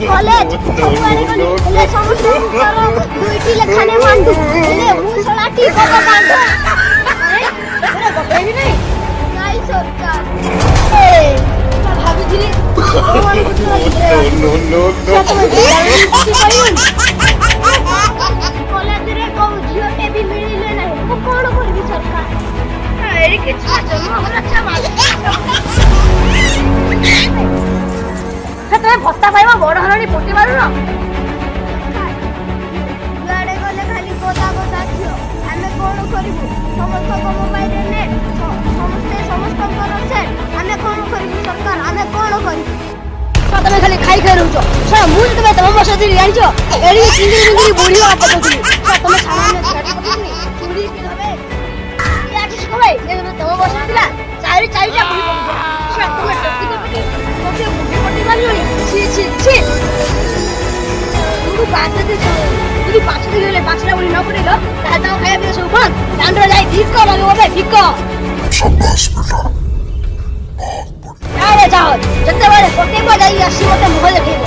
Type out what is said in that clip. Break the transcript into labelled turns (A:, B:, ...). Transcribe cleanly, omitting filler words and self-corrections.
A: college সবারে গলি এলে সমস্ত করো দুইটি লেখানে মান্ডু এলে মুছলাটি কত কাণ্ড আরে এরা গবেনি নাই সরকার এই ভাবিছিলি ভগবান কলেজরে কও ঝিওতে বি মিলিলে নাই ও কোন করবি সরকার এরি কিছু জন্য আমরা চামাল তুমি ভত্তা পাইব বড় হলনি পটি মারু না গাড়ে গলে খালি কথা কথা ছিল আমি কোন করিব সমস্ত মোবাইলে নেট সমস্ত আছে আমি কোন করিব সরকার আমি কোন করিব তুমি খালি খাই খাই রହୁଛ সব মুজ তুমি তম বসা দিলি জানিছো এরি চিংড়ি বুড়ি আপা কইলি তুমি সামনে ছাড়ি কইনি চুরি কি হবে কি আছিস কই যে তম বসা দিলা চারিটা বুড়ি পড়ছে সব তুমি টকি করতে ওকে বুড়ি পড়ি মারিনি ছি ছি ছি তুমি পাঁচটা দিলে পাঁচটা বুড়ি ন পড়িল তাহলে তাও খাইয়া দিয়ে সব বন্ধ দান্ডরা যাই ঠিক কর আগে হবে ঠিক কর
B: शाबाश बेटा
A: আরে যাও যেতে পারে প্রত্যেকবার যাই আসি মতে মুখ দেখেইব